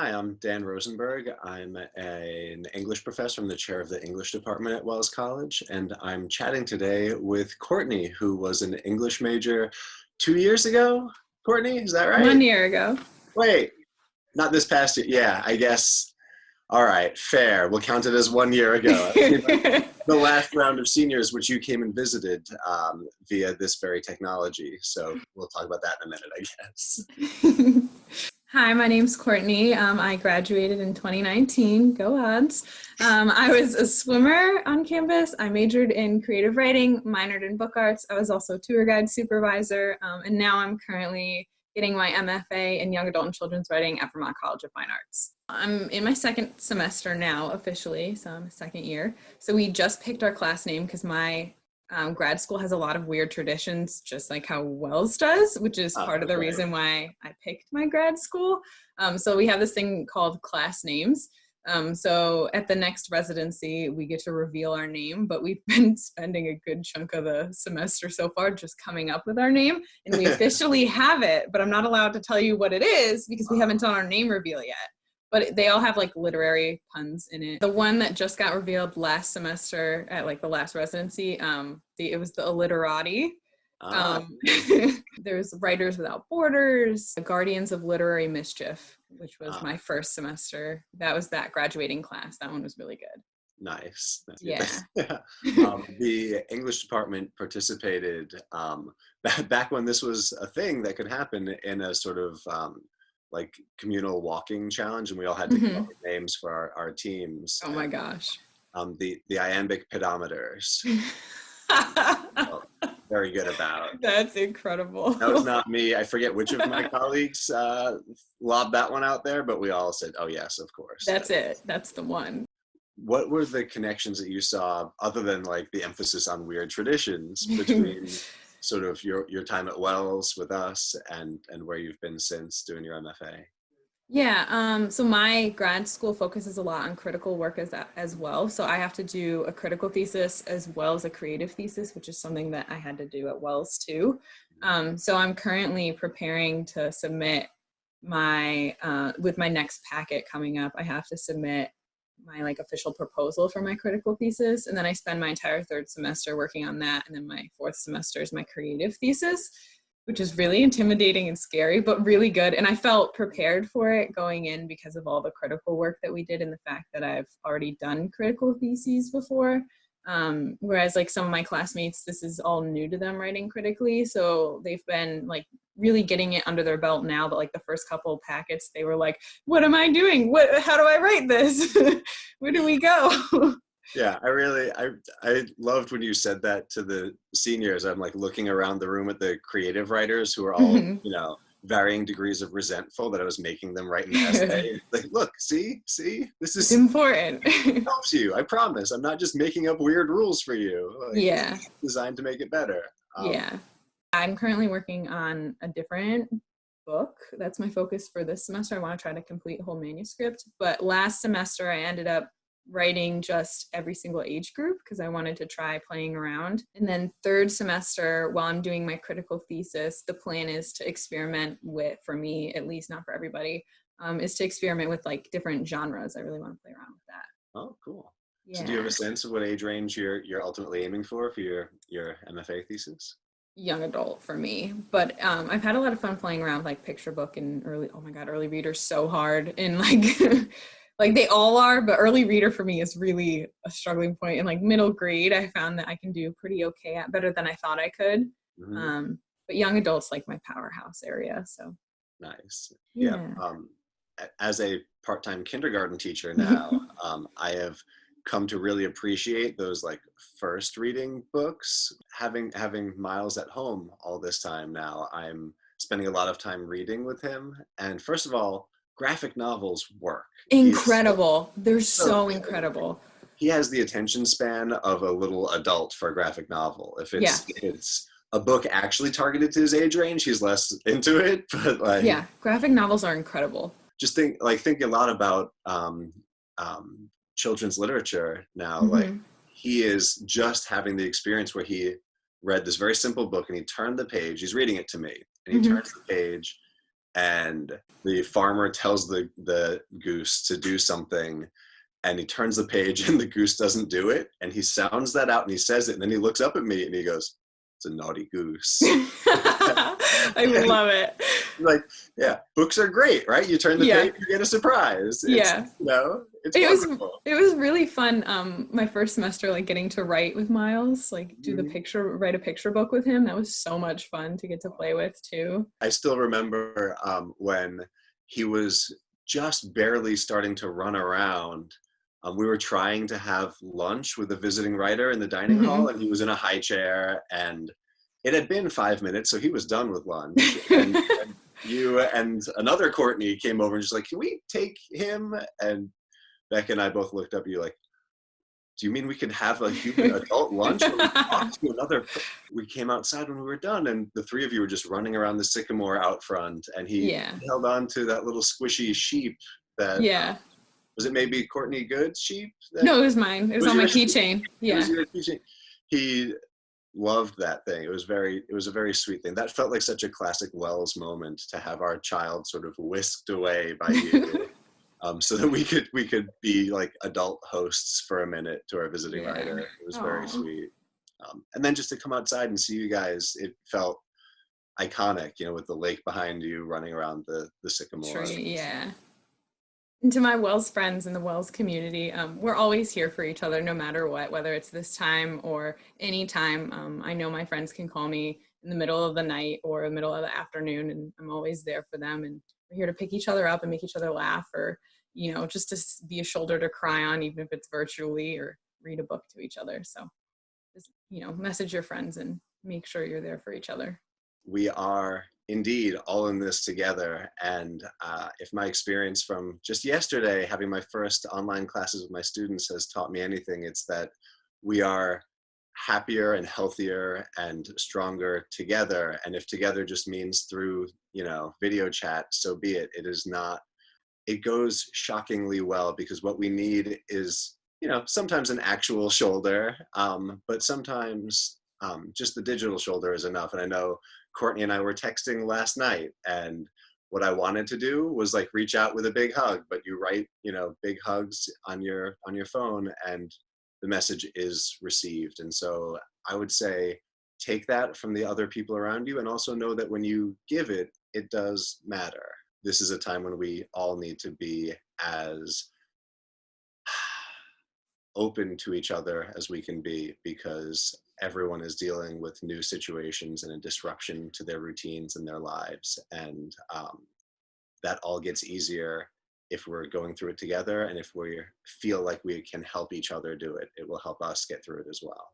Hi, I'm Dan Rosenberg. I'm an English professor. I'm the chair of the English department at Wells College, and I'm chatting today with Courtney, who was an English major 2 years ago. Courtney, is that right? 1 year ago. Wait, not this past year. Yeah, I guess. All right, fair. We'll count it as 1 year ago. The last round of seniors, which you came and visited via this very technology. So we'll talk about that in a minute, I guess. Hi, my name's Courtney. I graduated in 2019. Go odds. I was a swimmer on campus. I majored in creative writing, minored in book arts. I was also a tour guide supervisor, and now I'm currently getting my MFA in young adult and children's writing at Vermont College of Fine Arts. I'm in my second semester now, officially, so I'm a second year. So we just picked our class name because my grad school has a lot of weird traditions, just like how Wells does, which is part of the Okay. reason why I picked my grad school. So we have this thing called class names. So at the next residency, we get to reveal our name, but we've been spending a good chunk of the semester so far just coming up with our name, and we officially have it, but I'm not allowed to tell you what it is because we haven't done our name reveal yet. But they all have like literary puns in it. The one that just got revealed last semester at like the last residency, it was the Illiterati. Ah, Um, there's Writers Without Borders, Guardians of Literary Mischief, which was ah. my first semester. That was that graduating class. That one was really good. Nice. Yeah. Yeah. The English department participated back when this was a thing that could happen in a sort of like communal walking challenge, and we all had to come up Mhm. with names for our teams. Oh And my gosh. the iambic pedometers, felt very good about. That's incredible. That was not me. I forget which of my colleagues lobbed that one out there, but we all said, "Oh yes, of course." That's it. That's the one. What were the connections that you saw, other than like the emphasis on weird traditions, between sort of your time at Wells with us and where you've been since doing your MFA? Yeah, so my grad school focuses a lot on critical work as well. So I have to do a critical thesis as well as a creative thesis, which is something that I had to do at Wells too. So I'm currently preparing to submit with my next packet coming up, I have to submit my like official proposal for my critical thesis. And then I spend my entire third semester working on that. And then my fourth semester is my creative thesis, which is really intimidating and scary, but really good. And I felt prepared for it going in because of all the critical work that we did and the fact that I've already done critical theses before. Whereas like some of my classmates, this is all new to them writing critically. So they've been like really getting it under their belt now, but like the first couple of packets, they were like, what am I doing? How do I write this? Where do we go? Yeah, I loved when you said that to the seniors. I'm like looking around the room at the creative writers who are all, varying degrees of resentful that I was making them write an essay. Like, look, see, this It's is important. helps you. I promise. I'm not just making up weird rules for you. Like, this Yeah. is designed to make it better. Yeah. I'm currently working on a different book. That's my focus for this semester. I want to try to complete a whole manuscript. But last semester, I ended up writing just every single age group because I wanted to try playing around. And then third semester, while I'm doing my critical thesis, the plan is to experiment with, for me, at least not for everybody, is to experiment with like different genres. I really want to play around with that. Oh, cool. So do you have a Yeah. sense of what age range you're ultimately aiming for your MFA thesis? Young adult for me, but I've had a lot of fun playing around with like picture book and early, oh my god, early reader's so hard, and like like they all are, but early reader for me is really a struggling point. In like middle grade, I found that I can do pretty okay at, better than I thought I could. Hmm. But young adults like my powerhouse area, so Nice. Yeah. yeah. As a part-time kindergarten teacher now, I have come to really appreciate those like first reading books. Having Miles at home all this time now, I'm spending a lot of time reading with him. And first of all, graphic novels work. He's Incredible, they're so so good. incredible. He has the attention span of a little adult for a graphic novel. If Yeah. it's a book actually targeted to his age range, he's less into it. But like Yeah, graphic novels are incredible. just think a lot about children's literature now. Like Hmm. he is just having the experience where he read this very simple book and he turned the page. He's reading it to me, and he Hmm. turns the page, and the farmer tells the goose to do something, and he turns the page and the goose doesn't do it, and he sounds that out and he says it, and then he looks up at me and he goes, "It's a naughty goose." I love it. Like, yeah, books are great, right? You turn the Yeah. page, you get a surprise. It's, Yeah. it's It wonderful. was really fun. My first semester, like getting to write with Miles, like write a picture book with him. That was so much fun to get to play with too. I still remember when he was just barely starting to run around. We were trying to have lunch with a visiting writer in the dining hall, and he was in a high chair, and it had been 5 minutes, so he was done with lunch. And you and another Courtney came over and just like, "Can we take him?" And Becca and I both looked up at you like, "Do you mean we could have a human adult lunch when we talk to another?" We came outside when we were done, and the three of you were just running around the sycamore out front, and he Yeah. held on to that little squishy sheep that, Yeah. was it maybe Courtney Good's sheep? No, it was mine. It was on my yours? keychain. It was Yeah. your keychain. He loved that thing. It was a very sweet thing. That felt like such a classic Wells moment, to have our child sort of whisked away by you. So that we could be like adult hosts for a minute to our visiting Yeah. writer. It was very Aw. sweet. And then just to come outside and see you guys, it felt iconic, with the lake behind you, running around the sycamore. Tree, yeah. And to my Wells friends in the Wells community, we're always here for each other no matter what, whether it's this time or any time. I know my friends can call me in the middle of the night or the middle of the afternoon, and I'm always there for them. And we're here to pick each other up and make each other laugh, or, just to be a shoulder to cry on, even if it's virtually, or read a book to each other. So just, message your friends and make sure you're there for each other. We are indeed all in this together. And if my experience from just yesterday, having my first online classes with my students, has taught me anything, it's that we are happier and healthier and stronger together. And if together just means through, video chat, so be it. It is not, it goes shockingly well, because what we need is, sometimes an actual shoulder, but sometimes just the digital shoulder is enough. And I know Courtney and I were texting last night, and what I wanted to do was like reach out with a big hug, but you write, big hugs on your phone, and the message is received. And so I would say, take that from the other people around you, and also know that when you give it, it does matter. This is a time when we all need to be as open to each other as we can be, because everyone is dealing with new situations and a disruption to their routines and their lives. And that all gets easier if we're going through it together, and if we feel like we can help each other do it, it will help us get through it as well.